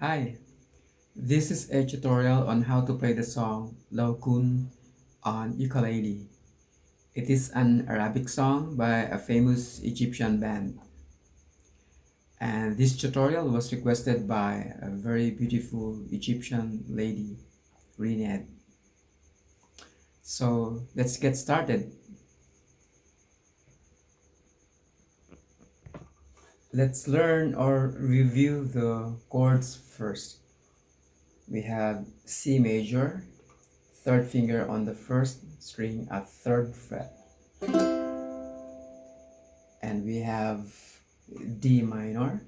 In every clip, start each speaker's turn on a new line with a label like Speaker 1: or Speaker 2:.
Speaker 1: Hi, this is a tutorial on how to play the song Law Kun on ukulele. It is an Arabic song by a famous Egyptian band. And this tutorial was requested by a very beautiful Egyptian lady, Rined. So let's get started. Let's learn or review the chords first. We have C major, third finger on the first string at third fret. And we have D minor,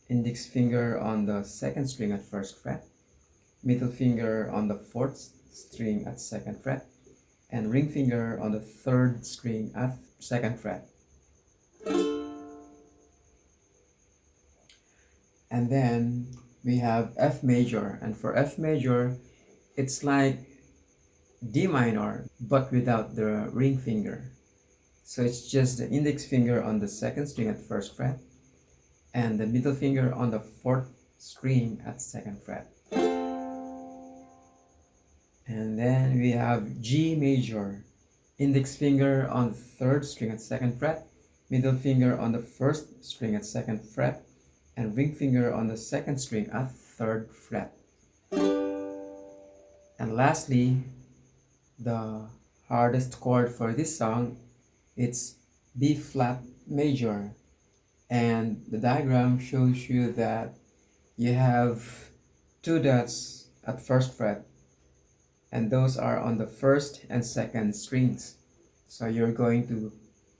Speaker 1: index finger on the second string at first fret, middle finger on the fourth string at second fret, and ring finger on the third string at second fret. And then we have F major, and for F major it's like D minor but without the ring finger. So it's just the index finger on the second string at first fret and the middle finger on the fourth string at second fret. And then we have G major, index finger on the third string at second fret, middle finger on the first string at second fret, and ring finger on the second string at third fret. And lastly, the hardest chord for this song, it's B flat major. And the diagram shows you that you have two dots at first fret, and those are on the first and second strings. So you're going to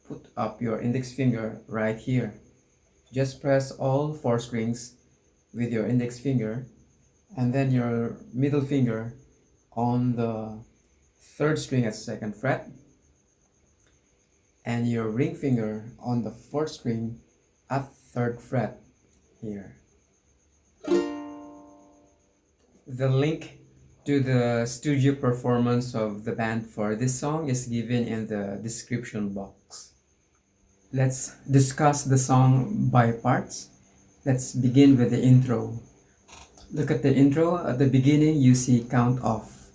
Speaker 1: put up your index finger right here. Just press all four strings with your index finger, and then your middle finger on the third string at second fret, and your ring finger on the fourth string at third fret here. The link to the studio performance of the band for this song is given in the description box. Let's discuss the song by parts. Let's begin with the intro. Look at the intro. At the beginning, you see count off.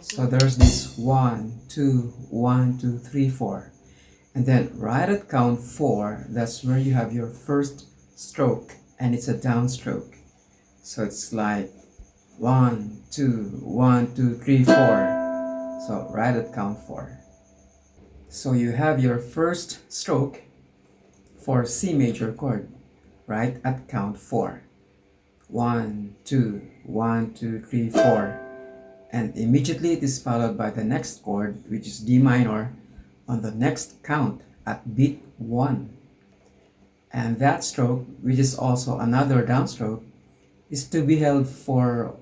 Speaker 1: So there's this 1, 2, 1, 2, 3, 4. And then right at count 4, that's where you have your first stroke, and it's a downstroke. So it's like 1, 2, 1, 2, 3, 4. So right at count 4. So you have your first stroke for C major chord right at count 4. 1, 2, 1, 2, 3, 4. And immediately it is followed by the next chord, which is D minor, on the next count at beat 1. And that stroke, which is also another downstroke, is to be held for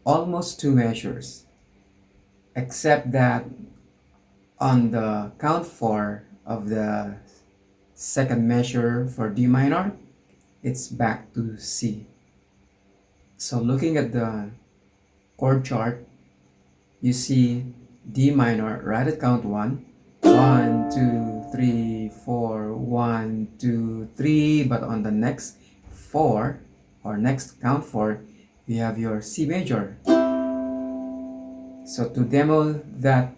Speaker 1: almost 2 measures, except that on the count 4 of the second measure for D minor, it's back to C. So looking at the chord chart, you see D minor right at count 1. 1, 2, 3, 4, 1, 2, 3. But on the next 4, or next count 4, you have your C major. So to demo that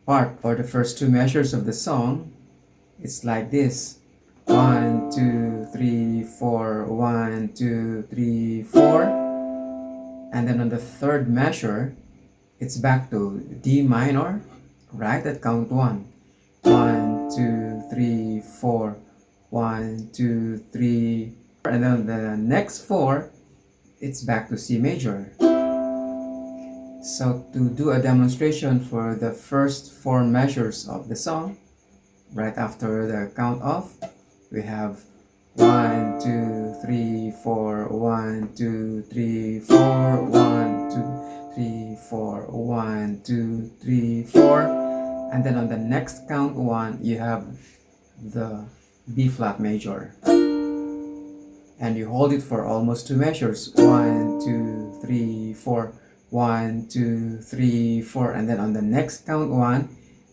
Speaker 1: part for the first 2 measures of the song, it's like this. 1, 2, 3, 4, 1, 2, 3, 4. And then on the third measure, it's back to D minor, right at count 1. 1, 2, 3, 4, 1, 2, 3. And then the next 4, it's back to C major. So to do a demonstration for the first 4 measures of the song, right after the count off, we have 1, 2, 3, 4, 1, 2, 3, 4, 1, 2, 3, 4, 1, 2, 3, 4. And then on the next count 1, you have the B flat major. And you hold it for almost 2 measures. 1, 2, 3, 4. 1, 2, 3, 4. And then on the next count 1,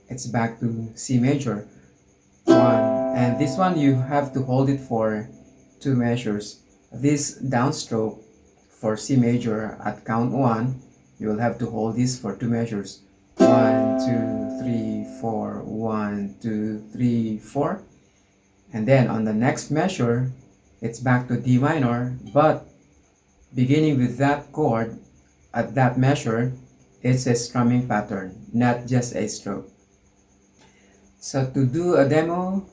Speaker 1: it's back to C major. 1. And this one you have to hold it for 2 measures. this downstroke for C major at count 1, you will have to hold this for 2 measures. 1, 2, 3, 4, 1, 2, 3, 4. And then on the next measure, it's back to D minor, but beginning with that chord at that measure, it's a strumming pattern, not just a stroke. So to do a demo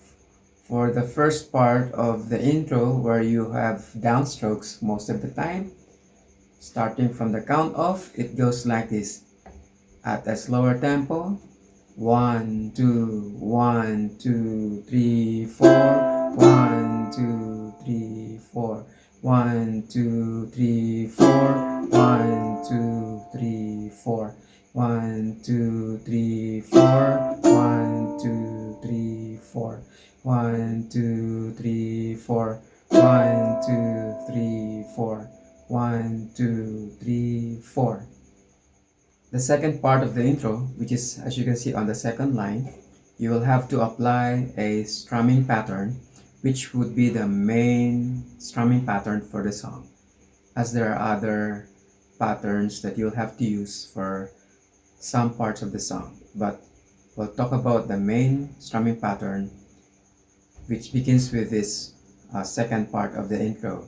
Speaker 1: for the first part of the intro where you have downstrokes most of the time, starting from the count off, it goes like this. At a slower tempo, 1, 2, 1, 2, 3, 4, 1, 2, 3, 4, 1, 2, 3, 4, 1, 2, 3, 4, 1, 2, 3, 4, 1, 2, 3, 4, 1, 2, 3, 4, 1, 2, 3, 4, 1, 2, 3, 4. The second part of the intro, which is, as you can see on the second line, you will have to apply a strumming pattern, which would be the main strumming pattern for the song, as there are other patterns that you'll have to use for some parts of the song. But we'll talk about the main strumming pattern, which begins with this second part of the intro.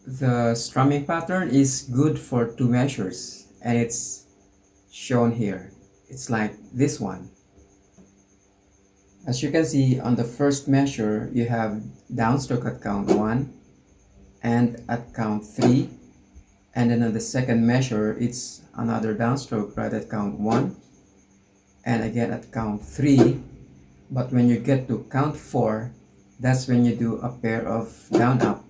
Speaker 1: The strumming pattern is good for 2 measures, and it's shown here. It's like this one. As you can see on the first measure, you have downstroke at count 1 and at count 3, and then on the second measure it's another downstroke right at count 1 and again at count 3. But when you get to count 4, that's when you do a pair of down up.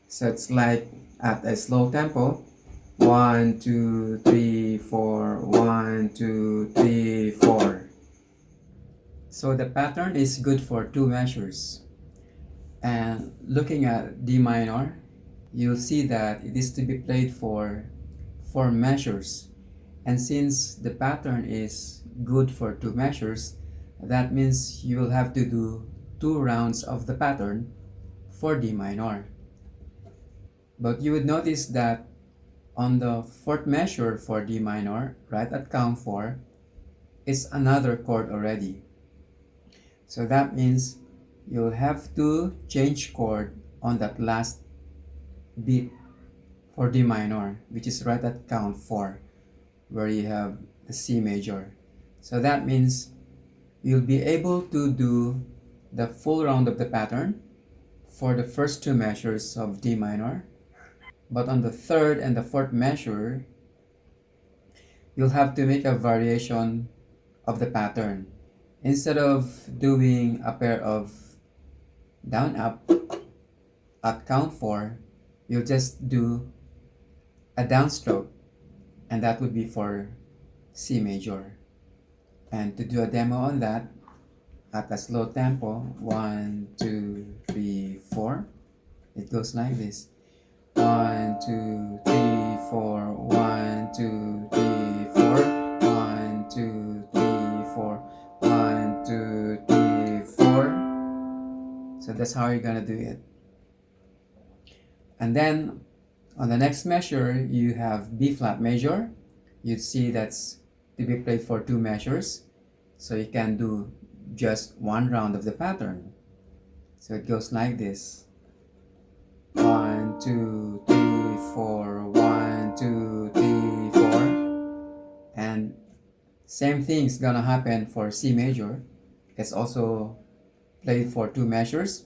Speaker 1: So it's like at a slow tempo, 1, 2, 3, 4, 1, 2, 3, 4. So the pattern is good for 2 measures. And looking at D minor, you'll see that it is to be played for 4 measures. And since the pattern is good for 2 measures, that means you will have to do 2 rounds of the pattern for D minor. But you would notice that on the 4th measure for D minor, right at count 4, it's another chord already. So that means you'll have to change chord on that last beat for D minor, which is right at count 4, where you have the C major. So that means you'll be able to do the full round of the pattern for the first 2 measures of D minor. But on the 3rd and the 4th measure, you'll have to make a variation of the pattern. Instead of doing a pair of down up at count 4, you'll just do a downstroke, and that would be for C major. And to do a demo on that, at a slow tempo, 1, 2, 3, 4, it goes like this. 1, 2, 3, 4, 1, 2, 3, 4, 1, 2, 3, 4, 1, 2, 3, 4. So that's how you're gonna do it. And then on the next measure, you have B flat major. You'd see that's to be played for 2 measures. So you can do just 1 round of the pattern. So it goes like this. 1, 2, 3, 4, 1, 2, 3, 4. And same thing is gonna happen for C major. It's also played for 2 measures.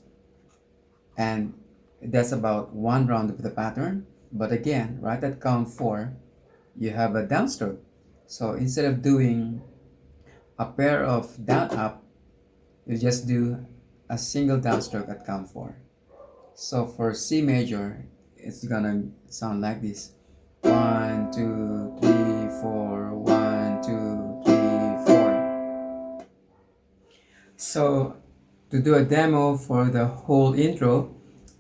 Speaker 1: And that's about 1 round of the pattern. But again, right at count 4, you have a downstroke. So instead of doing a pair of down up, you just do a single downstroke at count 4. So for C major, it's gonna sound like this. 1, 2, 3, 4, 1, 2, 3, 4. So to do a demo for the whole intro,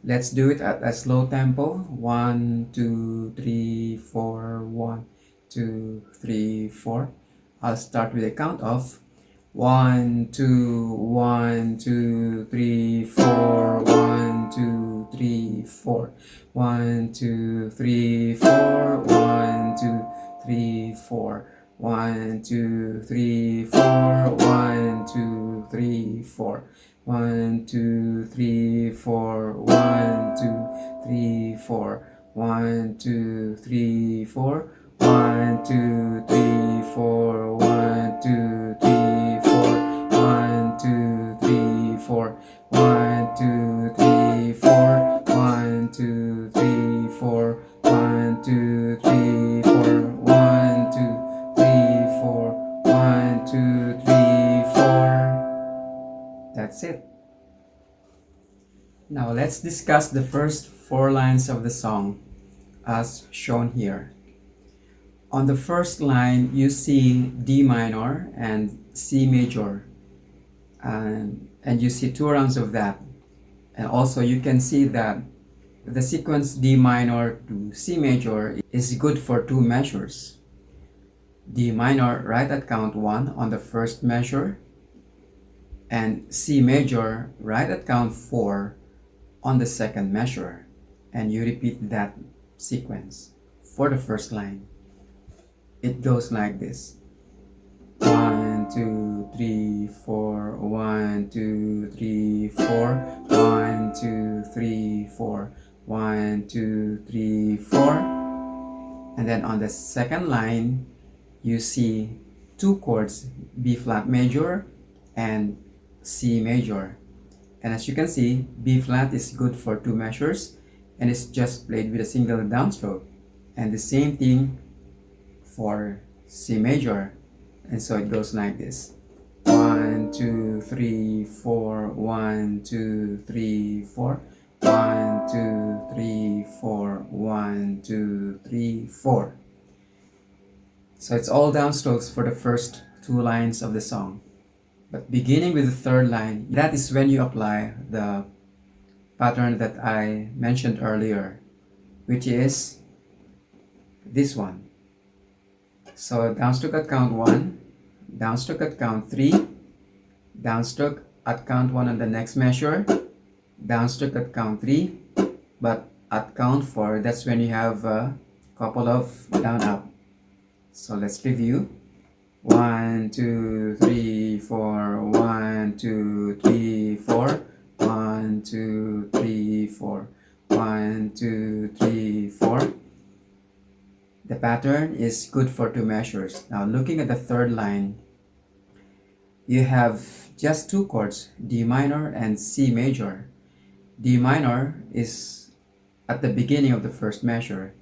Speaker 1: let's do it at a slow tempo. 1, 2, 3, 4, 1, 2, 3, 4. I'll start with a count of 1, 2, 1, 2, 3, 4, 1, 1, 2, 3, 4. 1, 2, 3, 4. 1, 2, 3, 4. 1, 2, 3, 4. 1, 2, 3, 4. 1, 2, 3, 4. 1, 2, 3, 4. 1, 2, 3, 4. 1, 2, 3, 4. 1, 2, 3, 4. 1, 2, 3, 4. 1, 2, 3, 4. 1, 2, 3, 4. 1, 2, 3, 4. 1, 2, 3, 4. 1, 2, 3, 4. That's it. Now let's discuss the first four lines of the song as shown here. On the first line, you see D minor and C major, and you see two rounds of that. And also you can see that the sequence D minor to C major is good for two measures. D minor right at count 1 on the first measure, and C major right at count 4 on the second measure. And you repeat that sequence for the first line. It goes like this: 1, 2, 3, 4. 1, 2, 3, 4. 1, 2, 3, 4. 1, 2, 3, 4. And then on the second line, you see two chords, B flat major and C major. And as you can see, B flat is good for two measures and it's just played with a single downstroke. And the same thing for C major. And so it goes like this: 1, 2, 3, 4. 1, 2, 3, 4. 1, 2, 3, 4. 1, 2, 3, 4. So it's all downstrokes for the first two lines of the song. But beginning with the third line, that is when you apply the pattern that I mentioned earlier, which is this one. So downstroke at count 1, downstroke at count 3, downstroke at count 1 on the next measure, downstroke at count 3, but at count 4, that's when you have a couple of down up. So let's review. 1, 2, 3, 4. 1, 2, 3, 4. 1, 2, 3, 4. 1, 2, 3, 4. The pattern is good for two measures. Now looking at the third line, you have just two chords, D minor and C major. D minor is at the beginning of the first measure.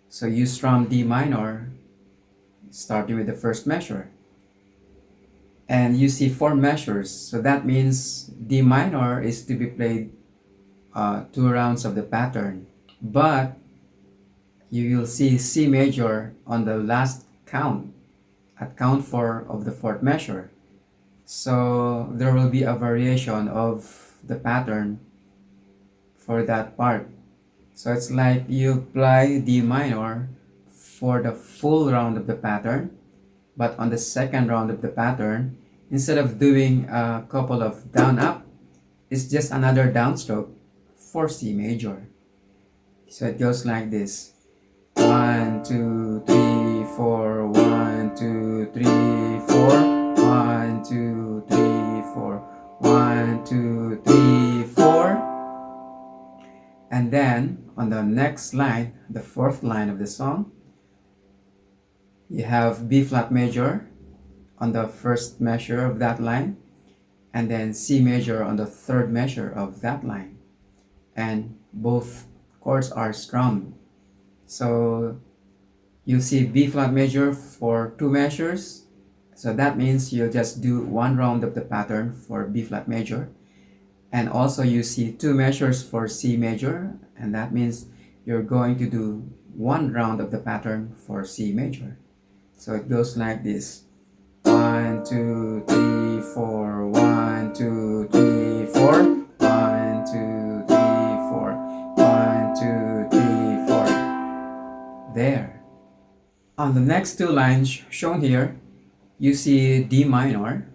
Speaker 1: So you strum D minor starting with the first measure. And you see four measures. So that means D minor is to be played two rounds of the pattern. But you will see C major on the last count, at count 4 of the fourth measure. So there will be a variation of the pattern for that part. So it's like you apply D minor for the full round of the pattern, but on the second round of the pattern, instead of doing a couple of down up, it's just another downstroke for C major. So it goes like this: 1, 2, 3, 4. 1, 2, 3, 4. 1, 2, 3, 4. 1, 2, 3, 4. And then on the next line, the fourth line of the song, you have B flat major on the first measure of that line, and then C major on the third measure of that line. And both chords are strummed. So you see B flat major for two measures. So that means you'll just do one round of the pattern for B flat major. And also you see two measures for C major, and that means you're going to do one round of the pattern for C major. So it goes like this: 1, 2, 3, 4. 1, 2, 3, 4. 1, 2, 3, 4. 1, 2, 3, 4. There. On the next two lines shown here, you see D minor,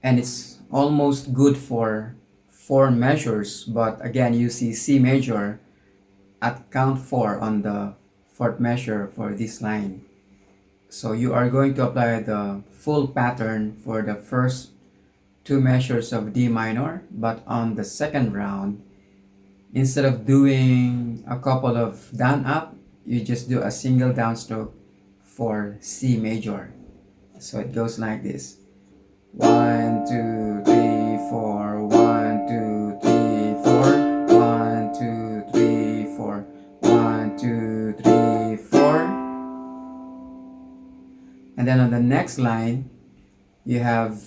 Speaker 1: and it's almost good for 4 measures, but again you see C major at count 4 on the 4th measure for this line. So you are going to apply the full pattern for the first 2 measures of D minor, but on the second round, instead of doing a couple of down up, you just do a single downstroke for C major. So it goes like this: 1 2 3 4, 1 2 3 4, 1 2 3 4, 1 2 3 4. And then on the next line, you have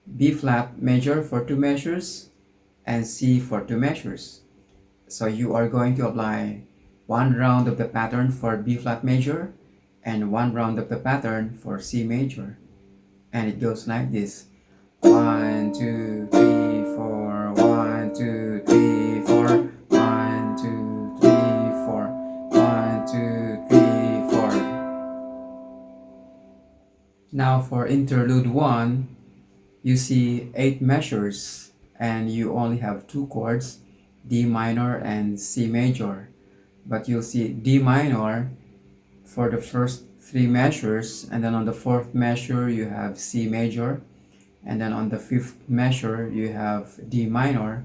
Speaker 1: B flat major for 2 measures and C for 2 measures. So you are going to apply 1 round of the pattern for B flat major and 1 round of the pattern for C major. And it goes like this: 1 2 3 4, 1 2 3 4, 1 2 3 4, 1 2 3 4. Now for interlude 1, you see 8 measures and you only have 2 chords, D minor and C major. But you'll see D minor for the first 3 measures, and then on the 4th measure you have C major, and then on the 5th measure you have D minor,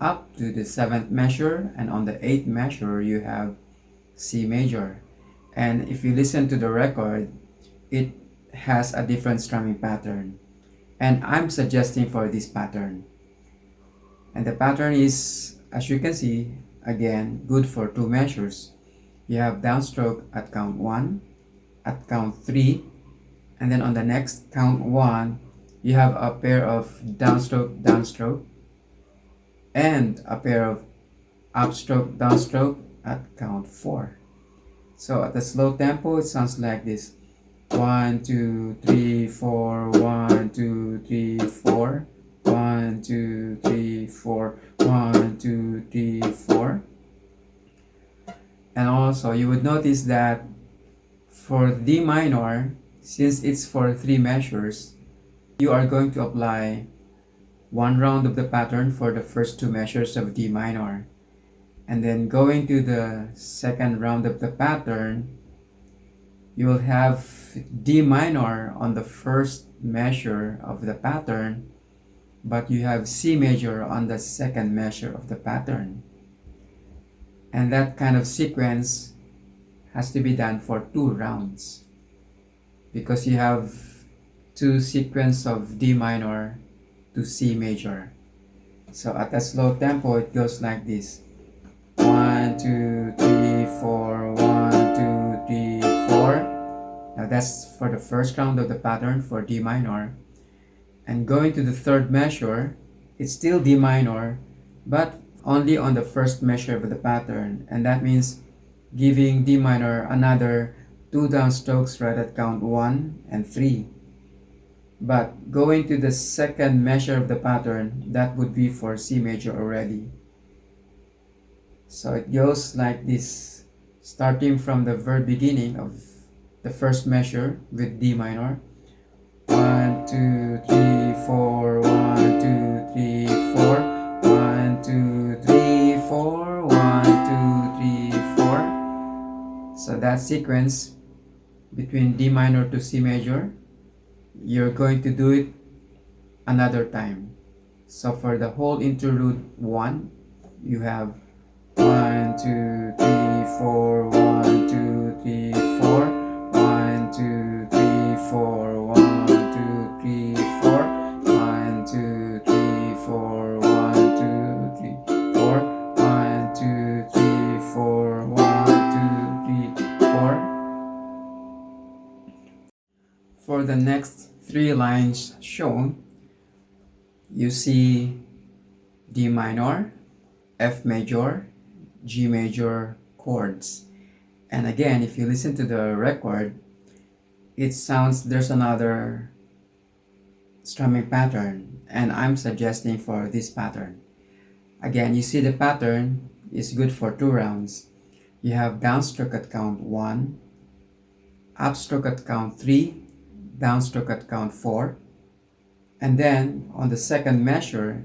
Speaker 1: up to the 7th measure, and on the 8th measure you have C major. And if you listen to the record, it has a different strumming pattern, and I'm suggesting for this pattern. And the pattern is, as you can see, again good for 2 measures. You have downstroke at count 1, at count 3, and then on the next count 1 you have a pair of downstroke downstroke and a pair of upstroke downstroke at count 4. So at the slow tempo it sounds like this: 1 2 3 4, 1 2 3 4, 1 2 3 4, 1 2 3 4. And also you would notice that for D minor, since it's for 3 measures, you are going to apply 1 round of the pattern for the first 2 measures of D minor, and then going to the second round of the pattern, you will have D minor on the first measure of the pattern, but you have C major on the second measure of the pattern. And that kind of sequence has to be done for 2 rounds, because you have 2 sequence of D minor to C major. So at a slow tempo it goes like this: 1 2 3 4, 1 2 3 4. Now that's for the first round of the pattern for D minor. And going to the third measure, it's still D minor, but only on the first measure of the pattern, and that means giving D minor another 2 downstrokes right at count 1 and 3. But going to the second measure of the pattern, that would be for C major already. So it goes like this, starting from the very beginning of the first measure with D minor: 1 2 3 4, 1 2 3 4, 1 2 3 4, 1 2 3 4. So that sequence between D minor to C major, you're going to do it another time. So for the whole interlude 1, you have 1 2 3 4, 1 2 3 4, 1 2 3 4, 1 2 3 4, 1 2 3 4, 1 2 3 4, 1 2 3 4, 1 2 3 4. For the next 3 lines shown, you see D minor, F major, G major chords. And again, if you listen to the record, it sounds there's another strumming pattern, and I'm suggesting for this pattern. Again, you see the pattern is good for 2 rounds. You have downstroke at count 1, upstroke at count 3, downstroke at count 4, and then on the second measure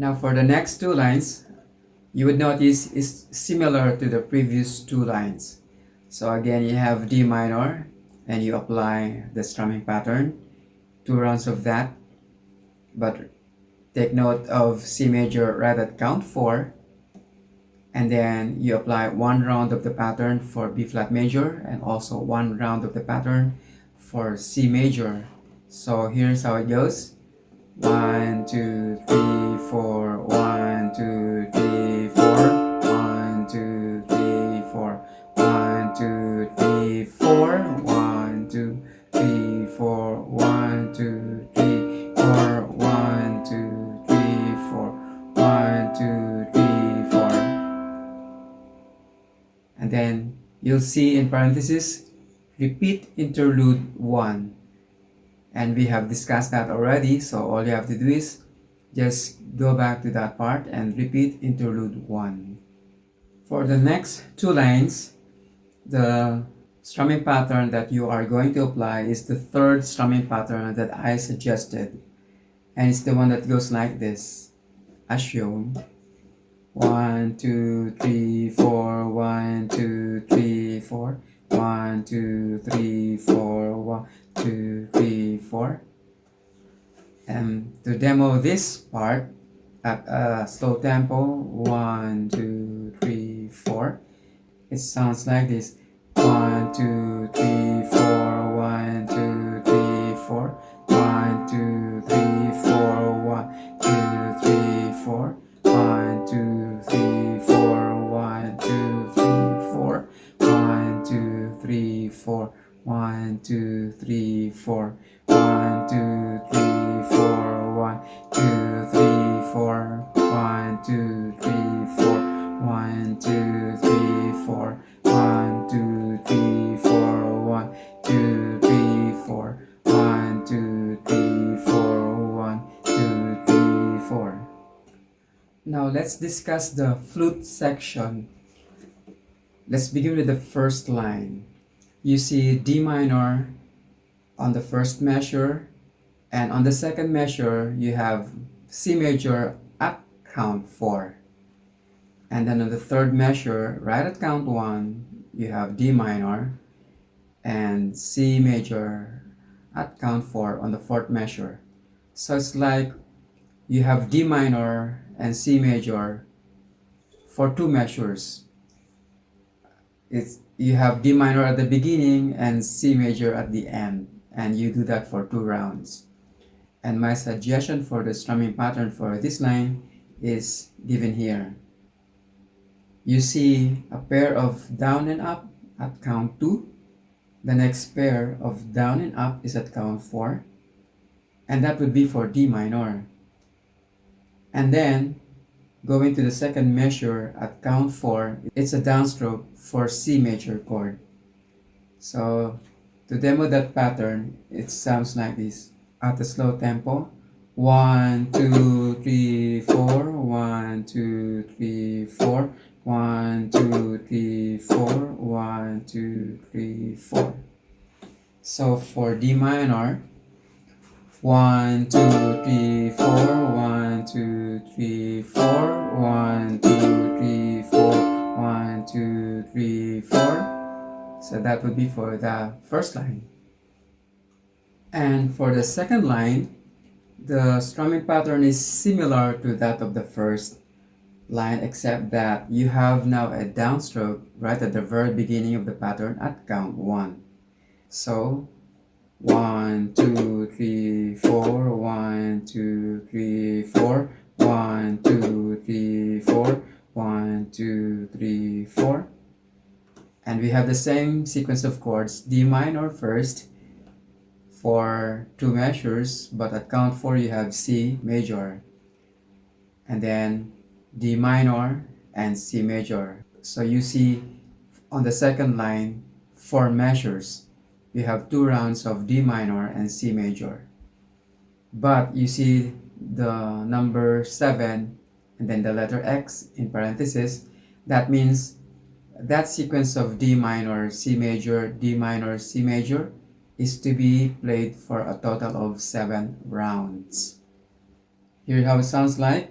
Speaker 1: Now for the next two lines, you would notice is similar to the previous two lines. So again, you have D minor and you apply the strumming pattern, 2 rounds of that, but take note of C major right at count 4, and then you apply 1 round of the pattern for B flat major and also 1 round of the pattern for C major. So here's how it goes: 1 2 3 4, 1 2 3 4, 1 2 3 4, 1 2 3 4, 1 2 3 4, 1 2 3 4, 1 2 3 4, 1 2 3 4. And then you'll see in parentheses, repeat interlude 1. And we have discussed that already, so all you have to do is just go back to that part and repeat interlude 1. For the next two lines, the strumming pattern that you are going to apply is the third strumming pattern that I suggested. And it's the one that goes like this, as shown. 1 2 3 4, 1 2 3 4, 1 2 3 4, 1 2 3 4. And to demo this part at a slow tempo, 1 2 3 4, it sounds like this: 1 2 3 4, 1 2 3 4, 1 2 3 4, 1 2 3 4, 1 2 3 4, 1 2 3 4, 1 2 3 4, 1 2 3 4, 1 2 3 4, 1 2 3 4, 1 2 3 4, 1 2 3 4, 1 2 3 4, 1 2 3 4, 1 2 3 4, 1 2 3 4. Now let's discuss the flute section. Let's begin with the first line. You see D minor on the first measure, and on the second measure you have C major at count 4. And then on the third measure, right at count 1, you have D minor and C major at count 4 on the fourth measure. So it's like you have D minor and C major for 2 measures. You have D minor at the beginning and C major at the end, and you do that for 2 rounds. And my suggestion for the strumming pattern for this line is given here. You see a pair of down and up at count 2. The next pair of down and up is at count 4. And that would be for D minor. And then, going to the second measure at count 4, it's a downstroke for C major chord. So, to demo that pattern, it sounds like this. At a slow tempo, 1 2 3 4, 1 2 3 4, 1 2 3 4, 1 2 3 4. So for D minor, 1 2 3 4, 1 2 3 4, 1 2 3 4, 1 2 3 4. So that would be for the first line. And for the second line, the strumming pattern is similar to that of the first line, except that you have now a downstroke right at the very beginning of the pattern at count 1. So 1 2 3 4, 1 2 3 4, 1 2 3 4, 1 2 3 4. And we have the same sequence of chords: D minor first for 2 measures, but at count 4 you have C major, and then D minor and C major. So you see on the second line 4 measures. You have 2 rounds of D minor and C major. But you see the number 7 and then the letter X in parentheses. That means that sequence of D minor, C major, D minor, C major is to be played for a total of 7 rounds. Here how it sounds like.